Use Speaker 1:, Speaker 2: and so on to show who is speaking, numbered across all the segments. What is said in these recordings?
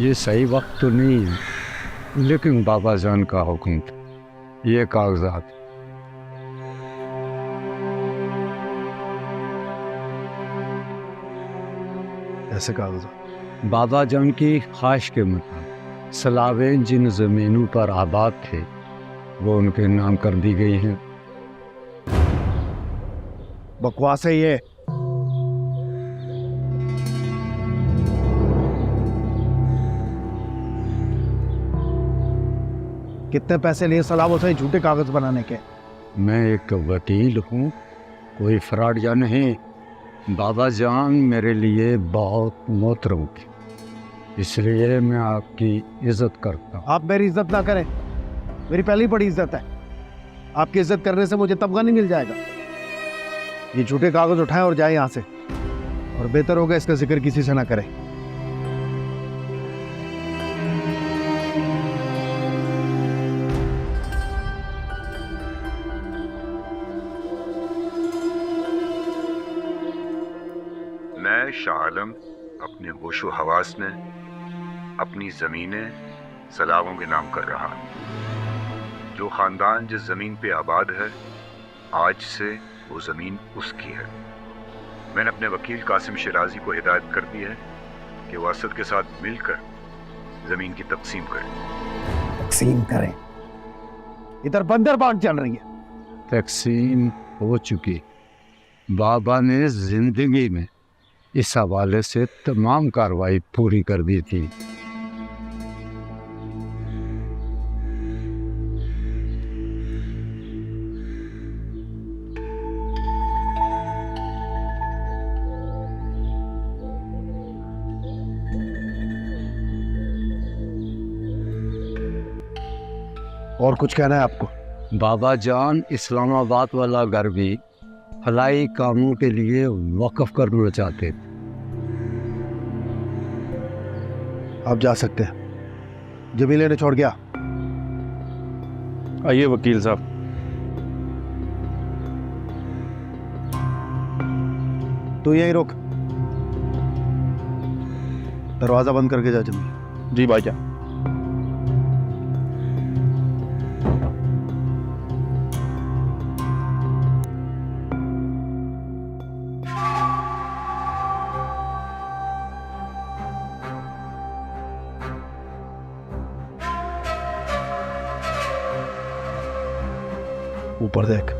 Speaker 1: ये सही वक्त तो नहीं है, लेकिन बाबा जान का हुक्म था। ये कागजात।
Speaker 2: ऐसे कागजात?
Speaker 1: बाबा जान की ख्वाहिश के मुताबिक सलावें जिन जमीनों पर आबाद थे वो उनके नाम कर दी गई हैं।
Speaker 2: बकवास है ये। कितने पैसे लिए सलामों से झूठे कागज बनाने के?
Speaker 1: मैं एक वकील हूँ, कोई फ्रॉड या नहीं। बाबा जान मेरे लिए बहुत मोहतरम थे, इसलिए मैं आपकी इज्जत करता हूँ।
Speaker 2: आप मेरी इज्जत ना करें, मेरी पहली बड़ी इज्जत है। आपकी इज्जत करने से मुझे तमगा नहीं मिल जाएगा। ये झूठे कागज उठाएं और जाए यहाँ से, और बेहतर होगा इसका जिक्र किसी से ना करें।
Speaker 3: मैं शाह आलम अपने होशो हवास में अपनी ज़मीनें सलावों के नाम कर रहा हूँ। जो ख़ानदान जिस ज़मीन पे आबाद है, आज से वो ज़मीन उसकी है। मैंने अपने वकील कासिम शिराजी को हिदायत कर दी है कि वो असद के साथ मिलकर ज़मीन की तकसीम करें।
Speaker 2: तकसीम करें? इधर बंदर बांट चल रही है।
Speaker 1: तकसीम हो चुकी। बाबा ने जिंदगी में इस हवाले से तमाम कार्रवाई पूरी कर दी थी।
Speaker 2: और कुछ कहना है आपको?
Speaker 1: बाबा जान इस्लामाबाद वाला घर भी फलाई कामों के लिए वक्फ करना चाहते थे।
Speaker 2: आप जा सकते हैं। जमीले ने छोड़ गया।
Speaker 4: आइए वकील साहब।
Speaker 2: तू यहीं रुक, दरवाजा बंद करके जा जमील।
Speaker 4: जी भाईजान।
Speaker 2: ऊपर देख।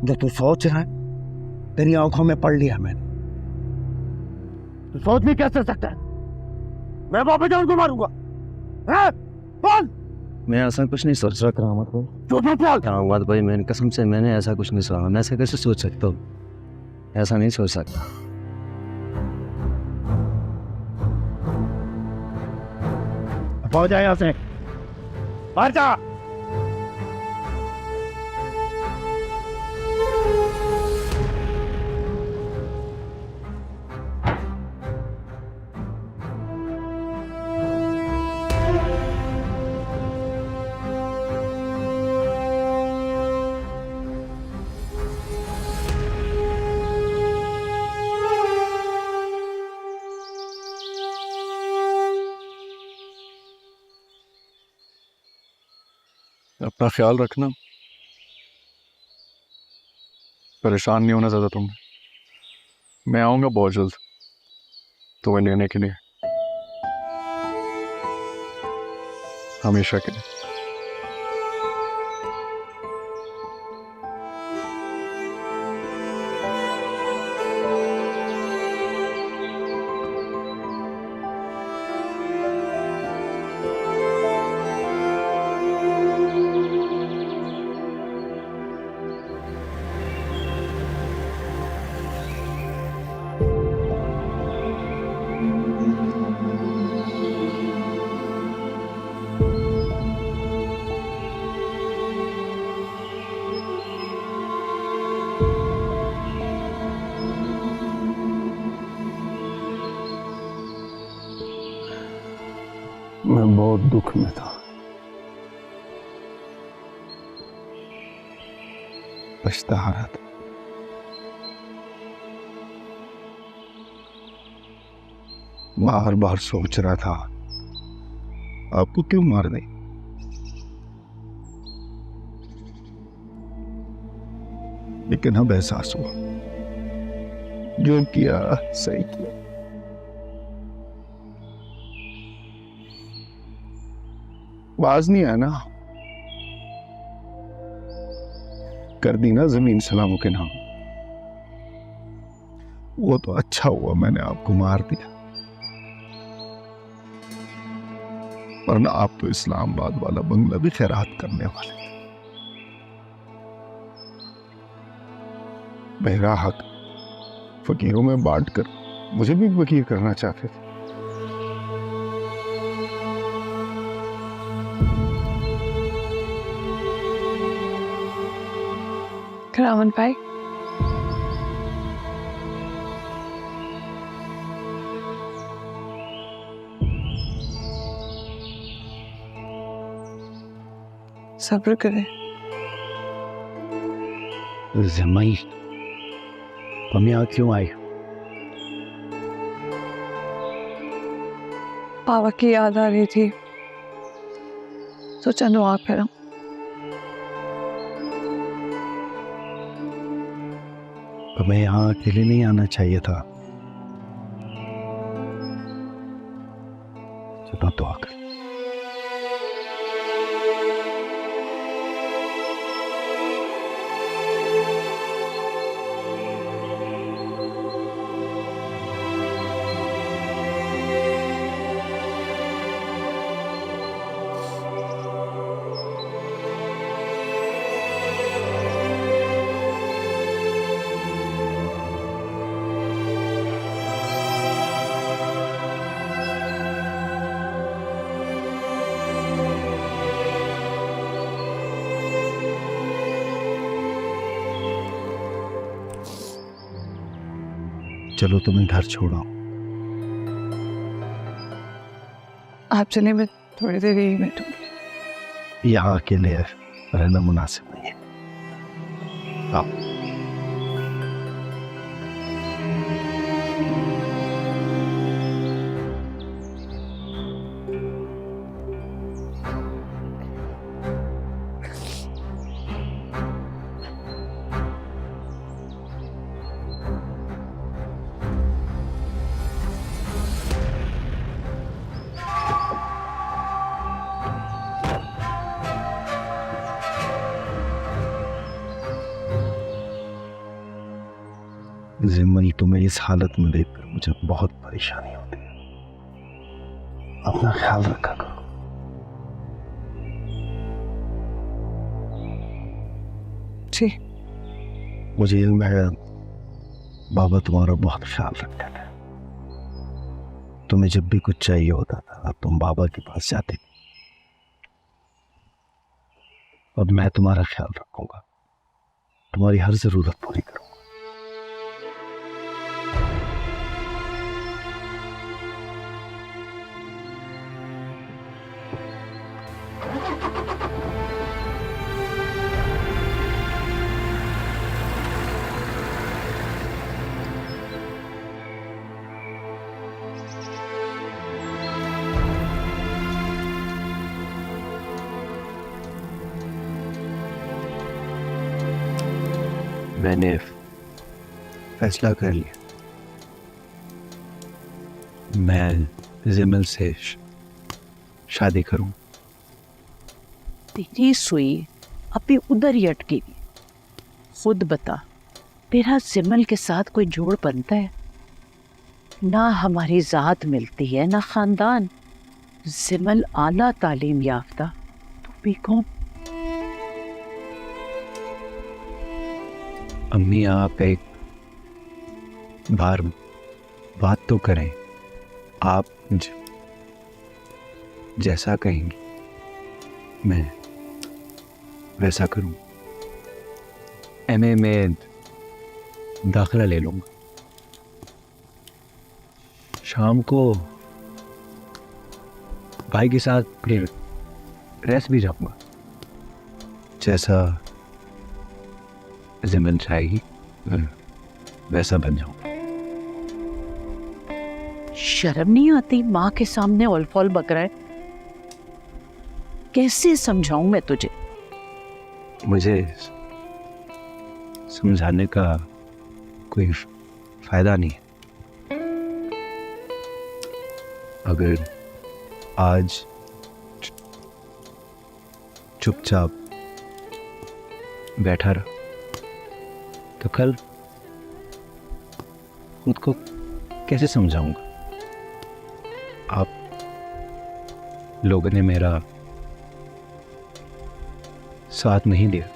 Speaker 2: जो तू सोच रहा है, तेरी आंखों में पढ़ लिया मैंने। तू सोच भी कैसे सकता है? मैं बाबा जान को मारूंगा? हैं? बोल।
Speaker 5: मैं ऐसा कुछ नहीं सोच रहा करामत भाई।
Speaker 2: झूठ मत बोल।
Speaker 5: करामत भाई, मैंने कसम से मैंने ऐसा कुछ नहीं सोचा। मैं ऐसा कैसे सोच सकता हूँ? ऐसा नहीं सोच सकता।
Speaker 2: पहुंच जा यहाँ से, बाहर जा।
Speaker 4: अपना ख्याल रखना, परेशान नहीं होना ज़्यादा तुमने। मैं आऊँगा बहुत जल्द तुम्हें लेने के लिए, हमेशा के लिए।
Speaker 1: मैं बहुत दुख में था।
Speaker 4: पछता रहा था। बार बार सोच रहा था आपको क्यों मार दे, लेकिन अब एहसास हुआ जो किया सही किया। आवाज नहीं आया ना, कर दी ना जमीन सलामों के नाम। वो तो अच्छा हुआ मैंने आपको मार दिया, वरना आप तो इस्लामाबाद वाला बंगला भी खैरात करने वाले थे। मेरा हक फकीरों में बांटकर मुझे भी फकीर करना चाहते थे।
Speaker 6: रावण भाई, सब्र करें।
Speaker 1: जमाई तुम यहाँ क्यों आई?
Speaker 6: पावा की याद आ रही थी, सोचा दुआ करूं।
Speaker 1: तुम्हें यहाँ अकेले नहीं आना चाहिए था। चलो दुआ कर। चलो तुम्हें घर छोड़ा।
Speaker 6: आप चले, मैं थोड़ी देर यही बैठूंगी।
Speaker 1: यहाँ अकेले रहना मुनासिब नहीं है। आओ। जिम्मन, तुम्हें इस हालत में देखकर मुझे बहुत परेशानी होती है। अपना ख्याल रखा करो।
Speaker 6: जी।
Speaker 1: मुझे इल्म है बाबा तुम्हारा बहुत ख्याल रखते थे। तुम्हें जब भी कुछ चाहिए होता था तुम बाबा के पास जाते थे। अब मैं तुम्हारा ख्याल रखूंगा, तुम्हारी हर जरूरत पूरी करूंगा। मैंने फैसला कर लिया, मैं जिमल से शादी करूं।
Speaker 7: तेरी सुई अभी उधर ही अटकी हुई। खुद बता, तेरा जिमल के साथ कोई जोड़ बनता है? ना हमारी जात मिलती है ना खानदान। जिमल आला तालीम याफ्ता, तो भी कौन?
Speaker 1: अम्मी आप एक बार बात तो करें। आप जैसा कहेंगी मैं वैसा करूं। एमए में दाखिला ले लूंगा। शाम को भाई के साथ फिर रेस भी जाऊंगा। जैसा जिम्मन चाहेगी वैसा बन जाऊँ।
Speaker 7: शर्म नहीं आती? माँ के सामने ओलफोल बक रहा है। कैसे समझाऊं मैं तुझे?
Speaker 1: मुझे समझाने का कोई फायदा नहीं है। अगर आज चुपचाप बैठा रहा तो कल खुद को कैसे समझाऊंगा? आप लोगों ने मेरा साथ नहीं दिया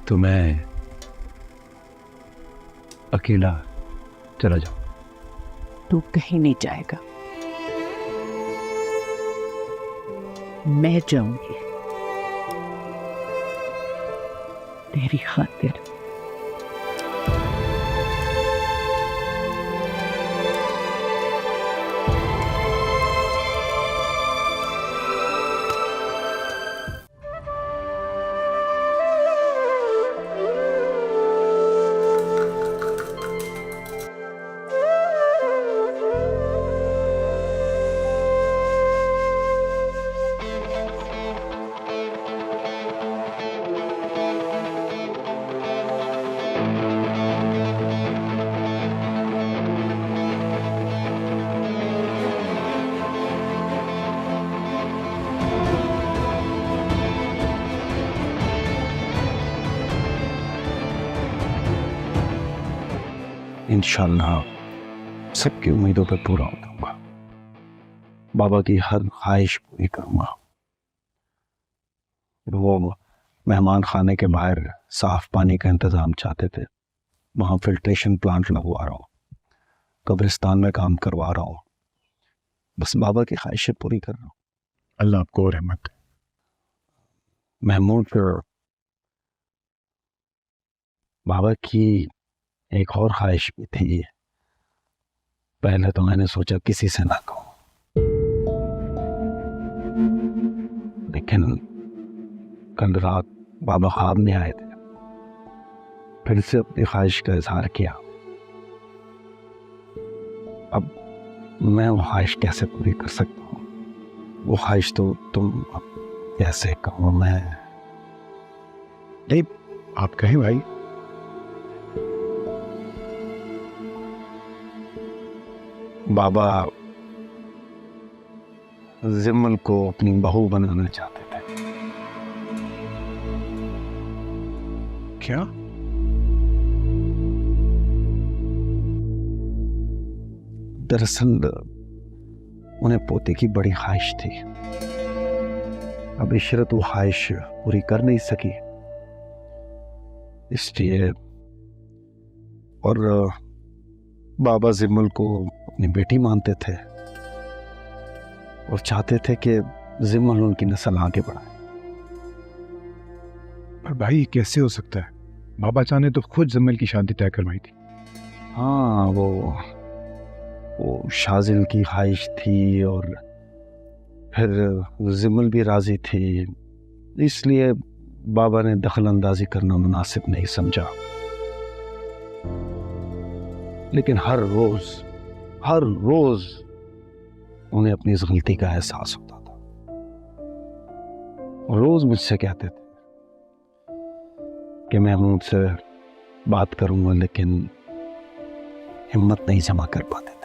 Speaker 1: तो मैं अकेला चला जाऊं।
Speaker 7: तू कहीं नहीं जाएगा, मैं जाऊंगी तेरी खातिर।
Speaker 1: इंशाल्लाह सबकी उम्मीदों पर पूरा उतरूंगा, बाबा की हर ख्वाहिश पूरी करूंगा। वो मेहमान खाने के बाहर साफ पानी का इंतज़ाम चाहते थे, वहाँ फिल्ट्रेशन प्लांट लगवा रहा हूँ, कब्रिस्तान में काम करवा रहा हूँ। बस बाबा की ख्वाहिशें पूरी कर रहा हूँ।
Speaker 8: अल्लाह आपको रहमत।
Speaker 1: महमूद, फिर बाबा की एक और ख्वाहिश भी थी। पहले तो मैंने सोचा किसी से ना कहूं, लेकिन कल रात बाबा ख्वाब में आए थे, फिर से अपनी ख्वाहिश का इजहार किया। अब मैं वो ख्वाहिश कैसे पूरी कर सकता हूँ? वो ख्वाहिश तो तुम कैसे कहूँ मैं?
Speaker 8: नहीं, आप कहें भाई।
Speaker 1: बाबा जिम्मल को अपनी बहू बनाना चाहते थे।
Speaker 8: क्या?
Speaker 1: दरअसल उन्हें पोते की बड़ी ख्वाहिश थी। अब इशरत वो ख्वाहिश पूरी कर नहीं सकी, इसलिए और बाबा जिम्मल को अपनी बेटी मानते थे और चाहते थे कि जिम्मल उनकी नस्ल आगे बढ़ाए।
Speaker 8: पर भाई ये कैसे हो सकता है? बाबा चाह ने तो खुद जिम्मल की शादी तय करवाई थी।
Speaker 1: हाँ, वो शाजिल की ख्वाहिश थी और फिर जिम्मल भी राजी थी, इसलिए बाबा ने दखल अंदाजी करना मुनासिब नहीं समझा। लेकिन हर रोज उन्हें अपनी इस गलती का एहसास होता था। रोज मुझसे कहते थे कि मैं उनसे बात करूंगा, लेकिन हिम्मत नहीं जमा कर पाते थे।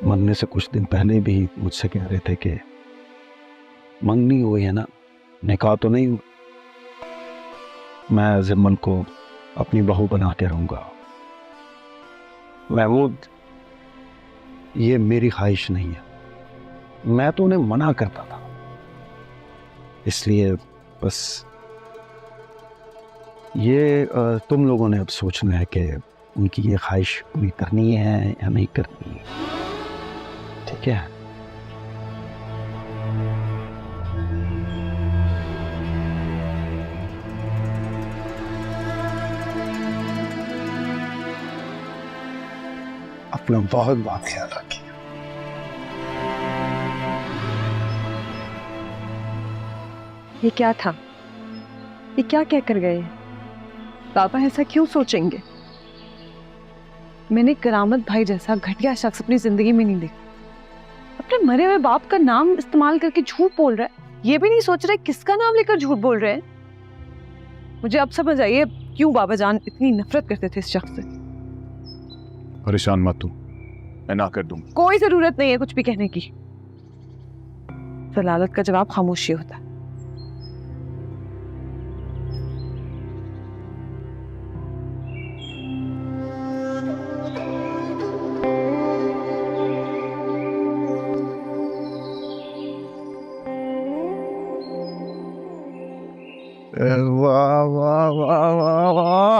Speaker 1: मरने से कुछ दिन पहले भी मुझसे कह रहे थे कि मंगनी हुई है ना, निकाह तो नहीं हुआ, मैं जिम्मल को अपनी बहू बना के रहूंगा। महमूद, ये मेरी ख्वाहिश नहीं है, मैं तो उन्हें मना करता था। इसलिए बस ये तुम लोगों ने अब सोचना है कि उनकी ये ख्वाहिश पूरी करनी है या नहीं करनी है, ठीक है? अपना बहुत ख्याल रखिए।
Speaker 6: ये क्या था? ये क्या कह कर गए? पापा ऐसा क्यों सोचेंगे? मैंने करामत भाई जैसा घटिया शख्स अपनी जिंदगी में नहीं देखा। अपने मरे हुए बाप का नाम इस्तेमाल करके झूठ बोल रहा है। ये भी नहीं सोच रहे किसका नाम लेकर झूठ बोल रहे हैं। मुझे अब समझ आई है क्यों बाबा जान इतनी नफरत करते थे इस शख्स से।
Speaker 8: परेशान मत तू, मैं ना कर दूंगा।
Speaker 6: कोई जरूरत नहीं है कुछ भी कहने की। जलालत का जवाब खामोशी होता है।
Speaker 8: वाह वाह वाह वाह वाह,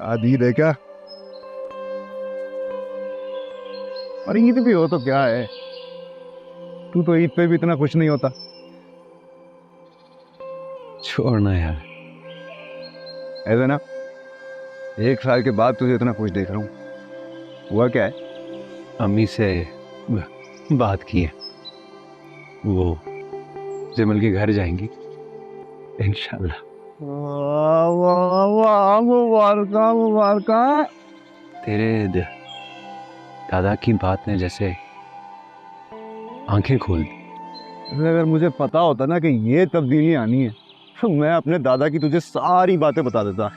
Speaker 8: आदि देखा। और ईद भी हो तो क्या है, तू तो ईद पे भी इतना खुश नहीं होता।
Speaker 5: छोड़ना यार।
Speaker 8: ऐसा ना, 1 साल के बाद तुझे इतना खुश देख रहा हूँ, हुआ क्या है?
Speaker 5: अम्मी से बात की है, वो जिमल के घर जाएंगी इंशाल्लाह।
Speaker 8: वाह वाह वाह, मुबारका मुबारका।
Speaker 5: तेरे दादा की बात ने जैसे आंखें खोल दी।
Speaker 8: अगर मुझे पता होता ना कि ये तब्दीली आनी है तो मैं अपने दादा की तुझे सारी बातें बता देता।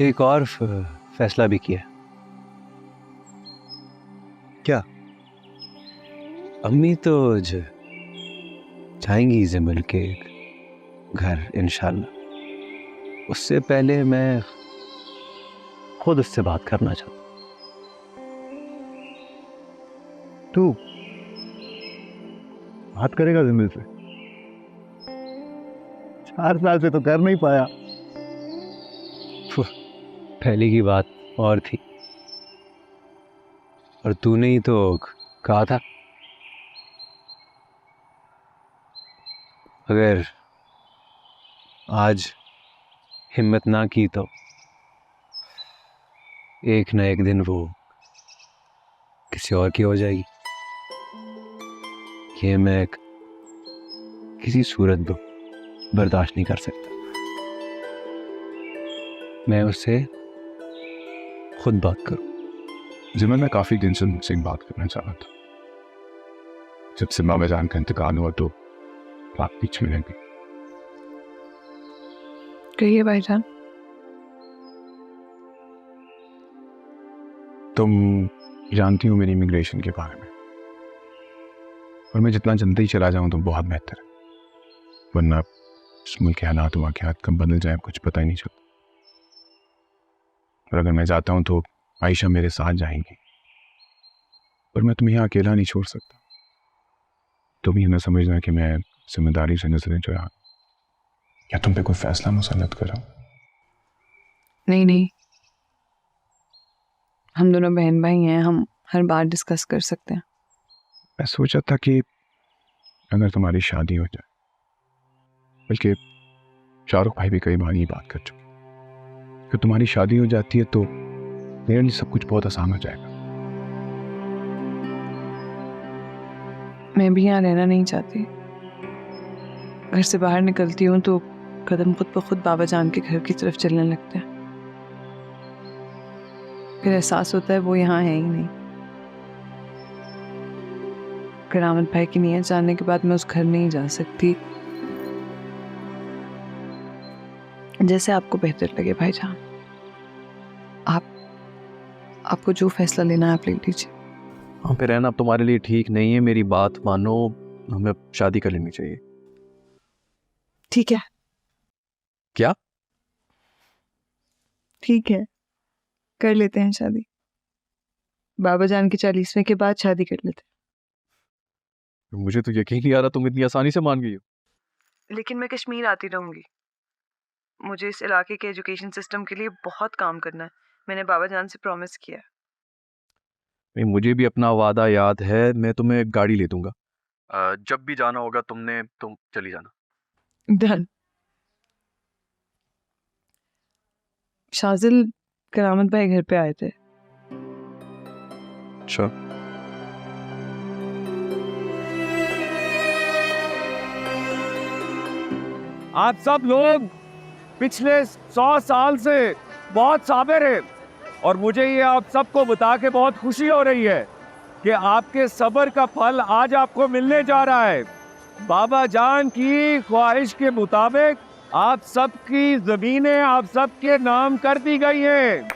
Speaker 5: एक और फैसला भी किया।
Speaker 8: क्या?
Speaker 5: अम्मी तो जाएंगी जिमल के घर इंशाल्लाह। उससे पहले मैं खुद उससे बात करना चाहता हूँ।
Speaker 8: तू बात करेगा जिमिल से? 4 साल से तो कर नहीं पाया।
Speaker 5: पहले की बात और थी, और तूने ही तो कहा था अगर आज हिम्मत ना की तो एक ना एक दिन वो किसी और की हो जाएगी। ये मैं किसी सूरत में बर्दाश्त नहीं कर सकता। मैं उससे खुद बात करूं।
Speaker 8: जिमिल, मैं काफी दिन से मुझसे एक बात करना चाह रहा था। जब से मामा जान का इंतकाल हुआ तो आप बीच में लगी।
Speaker 6: कहिए भाईजान।
Speaker 8: तुम जानती हो मेरी इमिग्रेशन के बारे में, और मैं जितना जल्दी चला जाऊं तो बहुत बेहतर है, वरना इस मुल्क के हालात वाक़यात कब बदल जाए कुछ पता ही नहीं चलता। और अगर मैं जाता हूं तो आयशा मेरे साथ जाएंगी, पर मैं तुम्हें यहाँ अकेला नहीं छोड़ सकता। तुम ये ना समझना कि मैं जिम्मेदारी से नजरें चुरा या तुम पे कोई फैसला मुसल्लत कर रहा हूं।
Speaker 6: नहीं नहीं, हम दोनों बहन भाई हैं, हम हर बात डिस्कस कर सकते हैं।
Speaker 8: मैं सोचा था कि अगर तुम्हारी शादी हो जाए, बल्कि शाहरुख भाई भी कई बार ये बात कर चुके, कि तुम्हारी शादी हो जाती है तो मेरे लिए सब कुछ बहुत आसान हो जाएगा।
Speaker 6: मैं भी यहाँ रहना नहीं चाहती। घर से बाहर निकलती हूँ तो कदम खुद ब खुद बाबा जान के घर की तरफ चलने लगते हैं। फिर एहसास होता है वो यहाँ है ही नहीं। करामत भाई की नीयत जानने के बाद मैं उस घर नहीं जा सकती। जैसे आपको बेहतर लगे भाईजान। आपको जो फैसला लेना है आप ले लीजिए।
Speaker 4: हाँ, फिर रहना अब तुम्हारे लिए ठीक नहीं है। मेरी बात मानो, हमें अब शादी कर लेनी चाहिए।
Speaker 6: ठीक है।
Speaker 4: क्या?
Speaker 6: ठीक है, कर लेते हैं शादी। बाबा जान के 40वें के बाद शादी कर लेते हैं।
Speaker 4: मुझे तो यकीन नहीं आ रहा तुम इतनी आसानी से मान गई हो।
Speaker 6: लेकिन मैं कश्मीर आती रहूंगी। मुझे इस इलाके के एजुकेशन सिस्टम के लिए बहुत काम करना है। मैंने बाबा जान से प्रॉमिस किया है।
Speaker 4: नहीं, मुझे भी अपना वादा याद है। मैं तुम्हें गाड़ी ले दूंगा। जब भी जाना होगा तुम चली जाना।
Speaker 6: डन। शाजिल, करामत भाई घर पे आए थे।
Speaker 4: अच्छा।
Speaker 9: आप सब लोग पिछले 100 साल से बहुत साबिर हैं और मुझे ये आप सबको बता के बहुत खुशी हो रही है कि आपके सब्र का फल आज आपको मिलने जा रहा है। बाबा जान की ख्वाहिश के मुताबिक आप सबकी जमीनें आप सबके नाम कर दी गई हैं।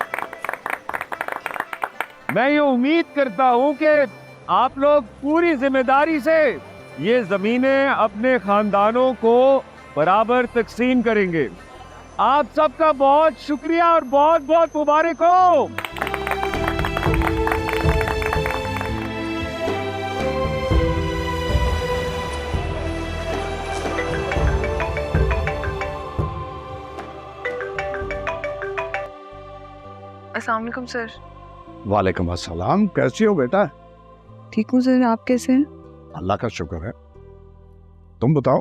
Speaker 9: मैं ये उम्मीद करता हूं कि आप लोग पूरी जिम्मेदारी से ये जमीनें अपने खानदानों को बराबर तकसीम करेंगे। आप सबका बहुत शुक्रिया और बहुत बहुत मुबारक हो।
Speaker 6: अस्सलाम वालेकुम सर।
Speaker 2: वालेकुम अस्सलाम। कैसी हो बेटा?
Speaker 6: ठीक हूँ सर, आप कैसे हैं?
Speaker 2: अल्लाह का शुक्र है। तुम बताओ,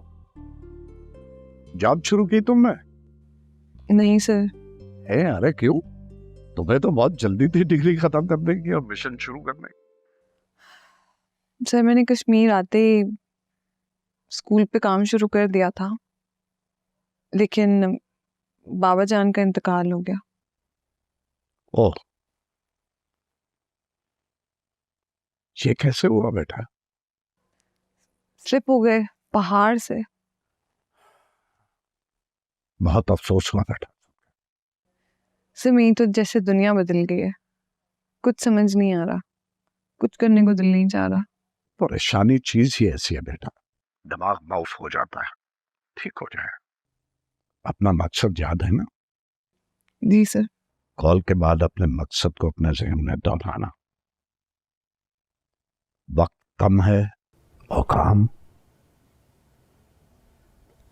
Speaker 2: जॉब शुरू की तुमने?
Speaker 6: नहीं सर।
Speaker 2: अरे क्यों? तुम्हें तो बहुत जल्दी थी डिग्री खत्म करने की और मिशन शुरू करने की।
Speaker 6: सर मैंने कश्मीर आते ही स्कूल पे काम शुरू कर दिया था, लेकिन बाबा जान का इंतकाल हो गया।
Speaker 2: ओह, ये कैसे हुआ बेटा?
Speaker 6: स्लिप हो गए पहाड़ से।
Speaker 2: बहुत अफसोस हुआ बेटा।
Speaker 6: सर मेरी तो जैसे दुनिया बदल गई है, कुछ समझ नहीं आ रहा, कुछ करने को दिल नहीं चाह रहा।
Speaker 2: परेशानी चीज ही ऐसी है बेटा, दिमाग माउस हो जाता है, ठीक हो जाए। अपना मकसद याद है ना?
Speaker 6: जी सर।
Speaker 2: कॉल के बाद अपने मकसद को अपने ज़हन में दोहराना। वक्त कम है और काम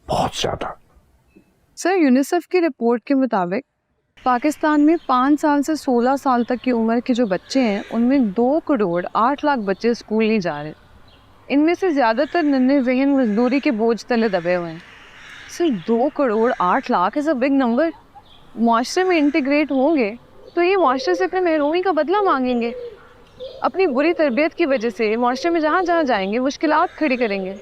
Speaker 2: बहुत ज्यादा।
Speaker 6: सर यूनिसेफ की रिपोर्ट के मुताबिक पाकिस्तान में 5 साल से 16 साल तक की उम्र के जो बच्चे हैं उनमें 2 करोड़ 8 लाख बच्चे स्कूल नहीं जा रहे। इनमें से ज़्यादातर नन्हे ज़हन मजदूरी के बोझ तले दबे हुए हैं। Sir 2 crore 8 lakh is a big number. मुआशरे में इंटीग्रेट होंगे तो ये मुआशरे से अपने महरूमी का बदला मांगेंगे। अपनी बुरी तरबियत की वजह से मुआशरे में जहाँ जहाँ जाएंगे मुश्किलात खड़ी करेंगे।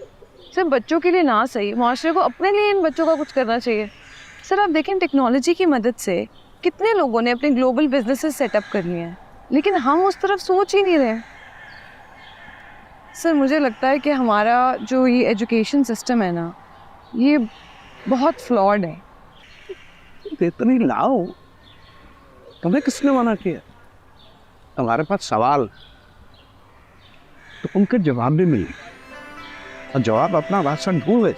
Speaker 6: सर बच्चों के लिए ना सही, मुआशरे को अपने लिए इन बच्चों का कुछ करना चाहिए। सर आप देखें टेक्नोलॉजी की मदद से कितने लोगों ने अपने ग्लोबल बिजनेसेस सेटअप कर लिए हैं, लेकिन हम उस तरफ सोच ही नहीं रहे। सर मुझे लगता है कि हमारा जो ये एजुकेशन सिस्टम है ना, ये बहुत फ्लॉड है।
Speaker 2: इतनी लाओ, तुम्हें किसने मना किया? तुम्हारे पास सवाल तो उनके जवाब भी मिले और जवाब अपना भाषण ढूंढे।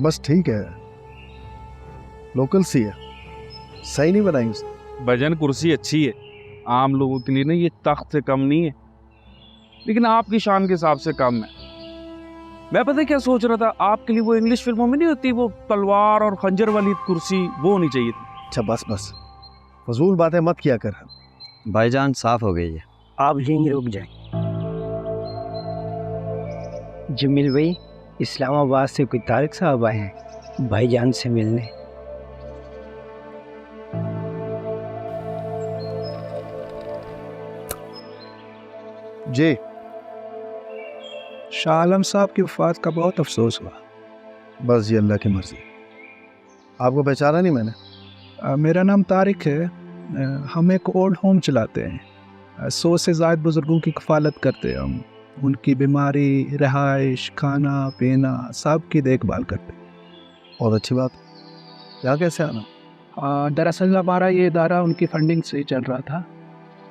Speaker 10: बस ठीक है, लोकल सी है, सही नहीं बनाई उसने।
Speaker 9: भजन कुर्सी अच्छी है, आम लोगों के लिए ना ये तख्त से कम नहीं है, लेकिन आपकी शान के हिसाब से कम है। मैं पता क्या सोच रहा था, आपके लिए वो इंग्लिश फिल्मों में नहीं होती वो तलवार और खंजर वाली कुर्सी, वो होनी चाहिए थी।
Speaker 10: अच्छा बस बस, फजूल बातें मत किया कर।
Speaker 1: भाईजान साफ हो गई है।
Speaker 11: आप यहीं रुक जाएं। जमील भाई, इस्लामाबाद से कोई तारिक साहब आए हैं भाईजान से मिलने।
Speaker 10: जी,
Speaker 8: शाह आलम साहब की वफात का बहुत अफसोस हुआ।
Speaker 10: बस ये अल्लाह की मर्जी। आपको पहचाना नहीं मैंने?
Speaker 8: मेरा नाम तारिक है। हम एक ओल्ड होम चलाते हैं। 100 से ज़ायद बुज़ुर्गों की कफ़ालत करते हैं हम। उनकी बीमारी, रहाइश, खाना पीना सब की देखभाल करते हैं।
Speaker 10: बहुत अच्छी बात। यहाँ कैसे आना?
Speaker 8: दरअसल हमारा ये इदारा उनकी फंडिंग से ही चल रहा था।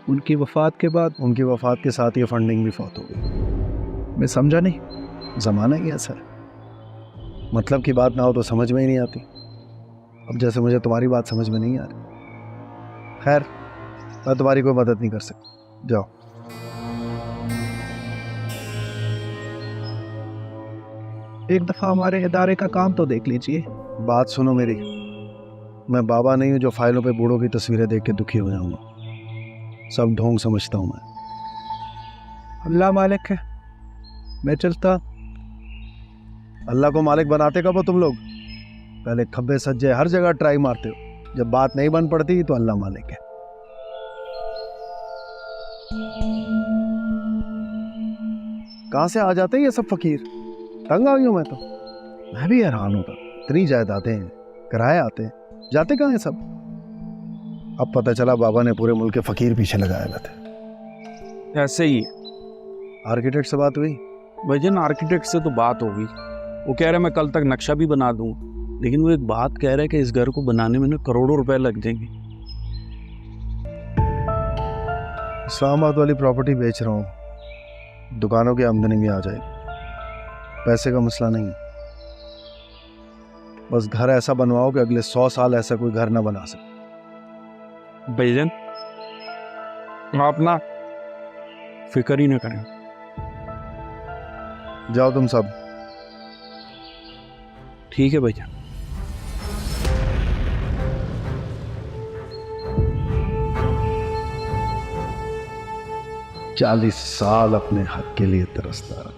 Speaker 8: उनकी वफ़ात के बाद
Speaker 10: उनकी वफ़ात के साथ ये फंडिंग भी फौत हो गई।
Speaker 8: मैं समझा नहीं।
Speaker 10: ज़माना ही ऐसा है, मतलब की बात ना हो तो समझ में ही नहीं आती। अब जैसे मुझे तुम्हारी बात समझ में नहीं आ रही। खैर, मैं तुम्हारी कोई मदद नहीं कर सकता, जाओ।
Speaker 8: एक दफ़ा हमारे इदारे का काम तो देख लीजिए।
Speaker 10: बात सुनो मेरी, मैं बाबा नहीं हूँ जो फाइलों पे बूढ़ों की तस्वीरें देख के दुखी हो जाऊंगा। सब ढोंग समझता हूँ मैं।
Speaker 8: अल्लाह मालिक है,
Speaker 10: मैं चलता। अल्लाह को मालिक बनाते कब हो तुम लोग? पहले खब्बे सज्जे हर जगह ट्राई मारते हो, जब बात नहीं बन पड़ती तो अल्लाह मालिक है। कहां से आ जाते हैं ये सब फकीर? तंग आ गई हूं मैं तो। मैं भी हैरान होता, इतनी जायदादें हैं, किराए आते हैं, जाते कहाँ हैं सब? अब पता चला बाबा ने पूरे मुल्क के फकीर पीछे लगाए हुए थे।
Speaker 12: ऐसे ही
Speaker 10: आर्किटेक्ट से बात हुई?
Speaker 12: भाईजान आर्किटेक्ट से तो बात होगी, वो कह रहा है मैं कल तक नक्शा भी बना दूंगा, लेकिन वो एक बात कह रहा है कि इस घर को बनाने में ना करोड़ों रुपए लग जाएंगे।
Speaker 10: इस्लामाबाद वाली प्रॉपर्टी बेच रहा हूँ, दुकानों की आमदनी भी आ जाएगी, पैसे का मसला नहीं है। बस घर ऐसा बनवाओ कि अगले 100 साल ऐसा कोई घर ना बना सके।
Speaker 12: भाईजान आप ना फिक्र ही ना करें।
Speaker 10: जाओ तुम सब।
Speaker 12: ठीक है भैया।
Speaker 10: 40 साल अपने हक के लिए तरसता रहा,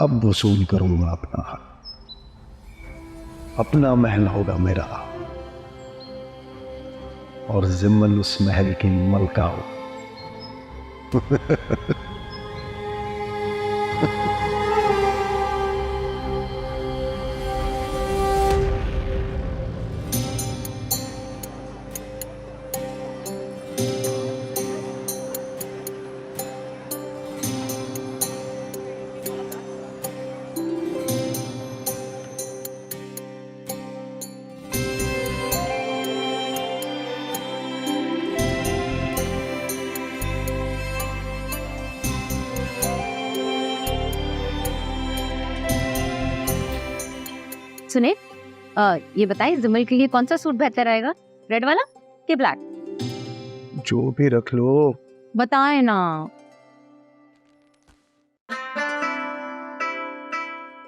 Speaker 10: अब वसूल करूंगा अपना हक। अपना महल होगा मेरा और जिम्मन उस महल की मलका हो।
Speaker 13: सुने, ये बताइए जिमल के लिए कौन सा सूट बेहतर रहेगा, रेड वाला कि ब्लैक?
Speaker 10: जो भी रख लो।
Speaker 13: बताए ना।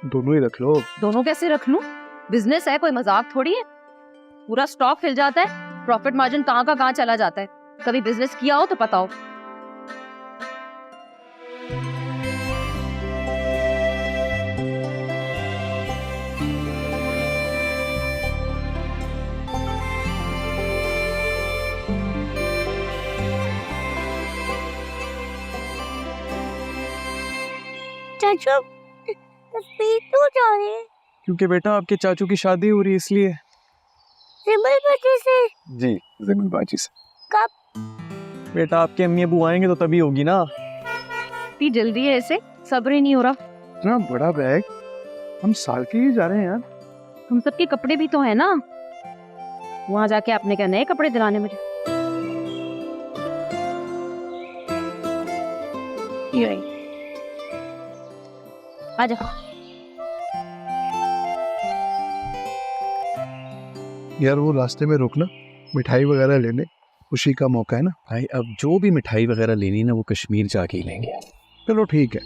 Speaker 10: दोनों ही रख लो।
Speaker 13: दोनों कैसे रख लूं? बिजनेस है, कोई मजाक थोड़ी है। पूरा स्टॉक हिल जाता है, प्रॉफिट मार्जिन कहाँ का कहाँ चला जाता है। कभी बिजनेस किया हो तो पता हो।
Speaker 14: चाचू तस्वीर क्यों जा रही है?
Speaker 4: क्योंकि बेटा आपके चाचू की शादी हो रही है इसलिए।
Speaker 14: जिमल बाजी से?
Speaker 4: जी जिमल बाजी से।
Speaker 14: कब?
Speaker 4: बेटा आपके अम्मी अबू आएंगे तो तभी होगी ना।
Speaker 13: इतनी जल्दी है, ऐसे सब्र ही नहीं हो रहा।
Speaker 10: इतना बड़ा बैग, हम साल के लिए जा रहे हैं यार।
Speaker 13: हम सबके कपड़े भी तो है ना, वहां जाके आपने क्या नए कपड़े दिलाने मुझे? आजा।
Speaker 10: यार वो रास्ते में रुकना, मिठाई वगैरह लेने, खुशी का मौका है ना
Speaker 4: भाई। अब जो भी मिठाई वगैरह लेनी ना वो कश्मीर जाके ही लेंगे।
Speaker 10: चलो ठीक है।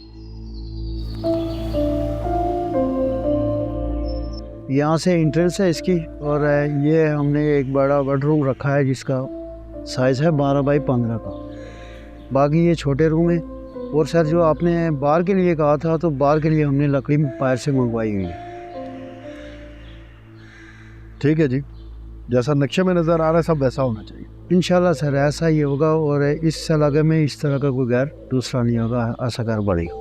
Speaker 10: यहाँ से एंट्रेंस है इसकी, और ये हमने एक बड़ा बेडरूम रखा है जिसका साइज है 12 बाई 15 का। बाकी ये छोटे रूम है। और सर जो आपने बार के लिए कहा था, तो बार के लिए हमने लकड़ी बाहर से मंगवाई हुई है। ठीक है जी, जैसा नक्शे में नज़र आ रहा है सब वैसा होना चाहिए। इंशाल्लाह सर ऐसा ही होगा, और इस इलाके में इस तरह का कोई घर दूसरा नहीं होगा, ऐसा घर बढ़ेगा।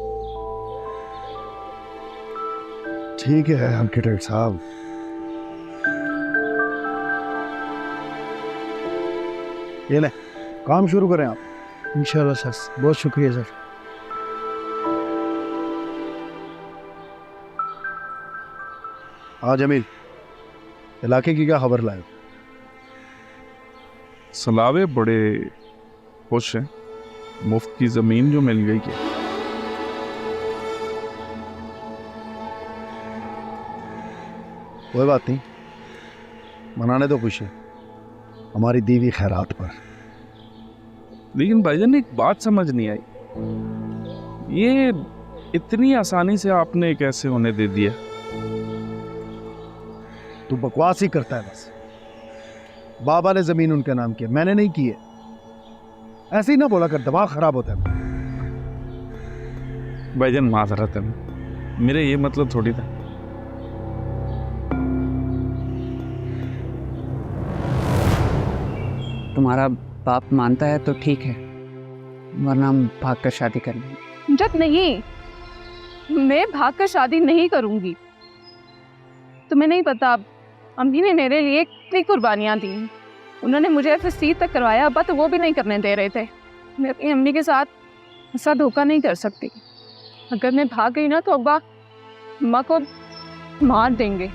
Speaker 10: ठीक है आर्किटेक्ट साहब। ये ले, काम शुरू करें आप। इंशाल्लाह सर, बहुत शुक्रिया सर। हाँ जमील, इलाके की क्या खबर लाए?
Speaker 15: सलावे बड़े खुश हैं, मुफ्त की जमीन जो मिल गई है।
Speaker 10: कोई बात नहीं, मनाने तो खुश है हमारी दीवी खैरात पर।
Speaker 15: लेकिन भाईजान एक बात समझ नहीं आई, ये इतनी आसानी से आपने कैसे होने दे दिया?
Speaker 10: तू बकवास ही करता है बस। बाबा ने जमीन उनके नाम की, मैंने नहीं की है। ऐसे ही ना बोला कर, दिमाग खराब होता है।
Speaker 15: भाईजान माजरत है, मेरे ये मतलब थोड़ी था।
Speaker 11: तुम्हारा बाप मानता है तो ठीक है, वरना हम भाग कर शादी कर लेंगे।
Speaker 6: जब नहीं, मैं भाग कर शादी नहीं करूंगी। तुम्हें नहीं पता, अम्मी ने मेरे लिए कितनी कुर्बानियां दी। उन्होंने मुझे FSC तक करवाया, अब्बा तो वो भी नहीं करने दे रहे थे। मैं अपनी अम्मी के साथ ऐसा धोखा नहीं कर सकती। अगर मैं भाग गई ना तो अब्बा अम्मा को मार देंगे,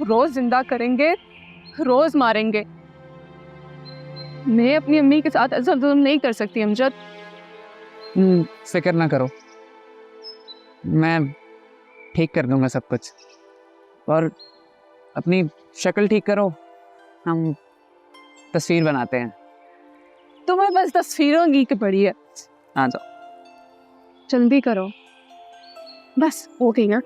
Speaker 6: रोज जिंदा करेंगे, रोज मारेंगे। मैं अपनी अम्मी के साथ ऐसा जुल्म नहीं कर सकती अमजद।
Speaker 11: फिक्र ना करो, मैं ठीक कर दूंगा सब कुछ। और अपनी शक्ल ठीक करो, हम तस्वीर बनाते हैं।
Speaker 6: तुम्हें बस तस्वीरों की पड़ी है।
Speaker 11: आ जाओ,
Speaker 6: जल्दी करो, बस हो गई ना।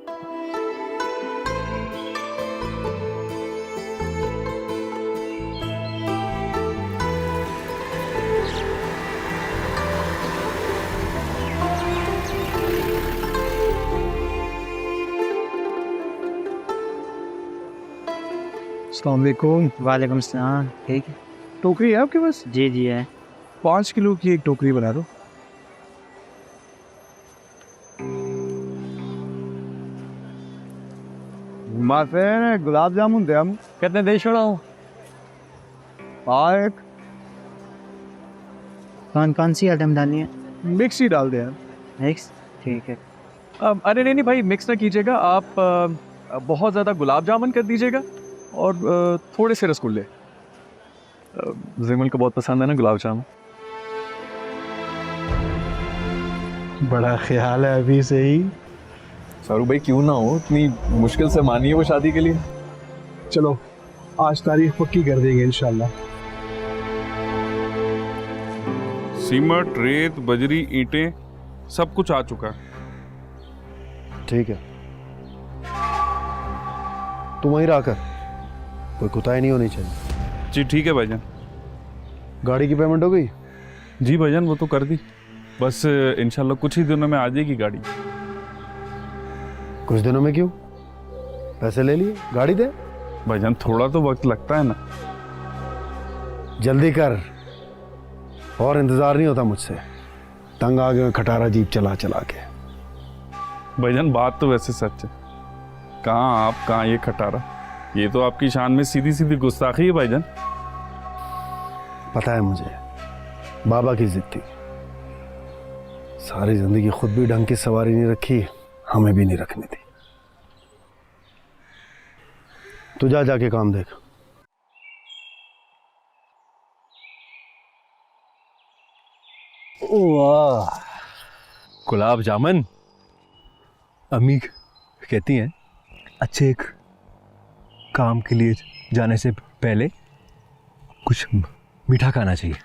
Speaker 10: अस्सलाम वालेकुम।
Speaker 11: वालेकुम सलाम। ठीक है,
Speaker 10: टोकरी है आपके पास?
Speaker 11: जी जी है।
Speaker 10: 5 किलो की एक टोकरी बना दो। माफे गुलाब जामुन दे हम।
Speaker 11: कितने दे छोड़ो?
Speaker 10: एक
Speaker 11: कौन सी आइटम डालनी है?
Speaker 10: मिक्स ही डाल दे यार।
Speaker 11: मिक्स, ठीक है।
Speaker 4: अरे नहीं भाई, मिक्स ना कीजिएगा आप। बहुत ज़्यादा गुलाब जामुन कर दीजिएगा और थोड़े से रसगुल्ले। जिमल को बहुत पसंद है ना गुलाब जामुन।
Speaker 10: बड़ा ख्याल है अभी से ही।
Speaker 4: शाहरुख भाई क्यों ना हो, इतनी मुश्किल से मानी है वो शादी के लिए।
Speaker 10: चलो आज तारीख पक्की कर देंगे इंशाल्लाह।
Speaker 15: सीमेंट, रेत, बजरी, ईंटें सब कुछ आ चुका है।
Speaker 10: ठीक है, तुम वहीं रह कर, कोई कुताही नहीं होनी चाहिए।
Speaker 15: जी ठीक है भाईजान।
Speaker 10: गाड़ी की पेमेंट हो गई?
Speaker 15: जी भाईजान वो तो कर दी, बस इंशाल्लाह कुछ ही दिनों में आ जाएगी गाड़ी।
Speaker 10: कुछ दिनों में क्यों? पैसे ले लिए, गाड़ी दे।
Speaker 15: भाईजान थोड़ा तो वक्त लगता है ना।
Speaker 10: जल्दी कर, और इंतजार नहीं होता मुझसे। तंग आ गए खटारा जीप चला चला के।
Speaker 15: भाईजान बात तो वैसे सच है, कहाँ आप कहाँ ये खटारा, ये तो आपकी शान में सीधी सीधी गुस्ताखी है भाईजान।
Speaker 10: पता है मुझे, बाबा की जिद थी। सारी जिंदगी खुद भी ढंग की सवारी नहीं रखी, हमें भी नहीं रखनी थी। तू जा जाके काम देख।
Speaker 5: वाह, गुलाब जामुन। अम्मी कहती हैं अच्छे एक काम के लिए जाने से पहले कुछ मीठा खाना चाहिए।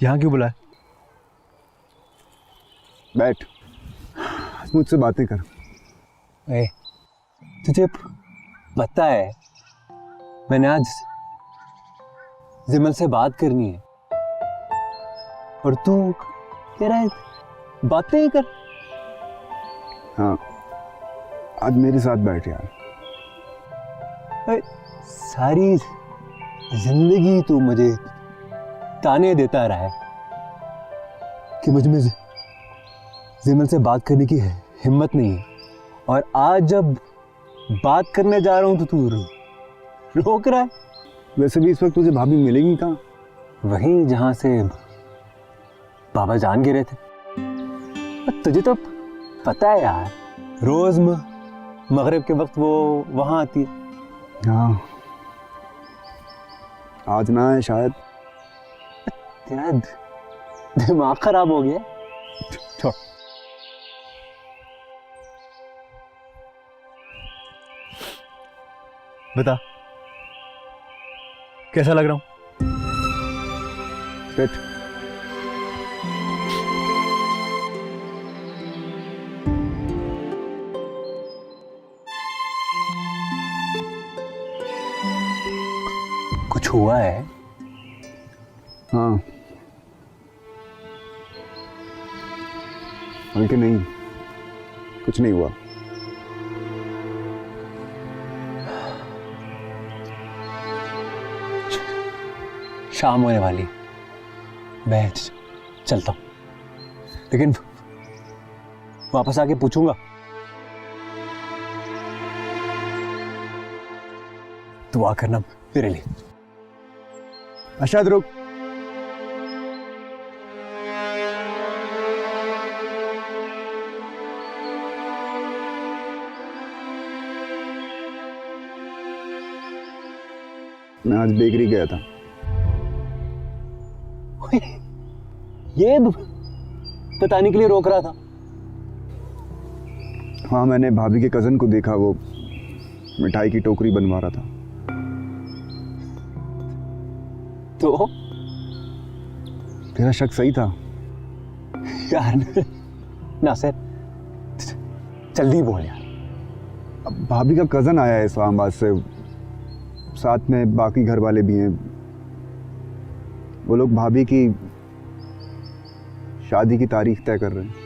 Speaker 5: यहाँ क्यों बुलाया?
Speaker 8: बैठ, मुझसे बातें कर।
Speaker 5: तुझे पता है मैंने आज जिमल से बात करनी है और तू कह रहा है बातें ही कर।
Speaker 8: हाँ, आज मेरे साथ बैठ यार।
Speaker 5: सारी जिंदगी तू मुझे ताने देता रहा है कि मुझ में जिमल से बात करने की हिम्मत नहीं है, और आज जब बात करने जा रहा हूं तो तू रोक रहा है।
Speaker 8: वैसे भी इस वक्त तुझे भाभी मिलेगी कहाँ?
Speaker 5: वहीं जहां से बाबा जान गिरे थे। पर तुझे तो पता है यार, रोज मगरिब के वक्त वो वहां आती है।
Speaker 8: हाँ, आज ना है शायद।
Speaker 5: तेरा दिमाग खराब हो गया। छोड़। बता कैसा लग रहा हूं?
Speaker 8: बैठ।
Speaker 5: कुछ हुआ है?
Speaker 8: हाँ, बल्कि नहीं, कुछ नहीं हुआ।
Speaker 5: शाम होने वाली, मैं चलता हूँ, लेकिन वापस आके पूछूंगा। दुआ करना मेरे लिए।
Speaker 8: अरशद रुक। मैं आज बेकरी गया था।
Speaker 5: ये बताने के लिए रोक रहा था।
Speaker 8: हाँ, मैंने भाभी के कज़न को देखा, वो मिठाई की टोकरी बनवा रहा था।
Speaker 5: तो
Speaker 8: तेरा शक सही था
Speaker 5: यार। नासिर, जल्दी बोल यार।
Speaker 8: अब भाभी का कज़न आया है इस्लामाबाद से, साथ में बाकी घर वाले भी हैं। वो लोग भाभी की शादी की तारीख तय कर रहे हैं।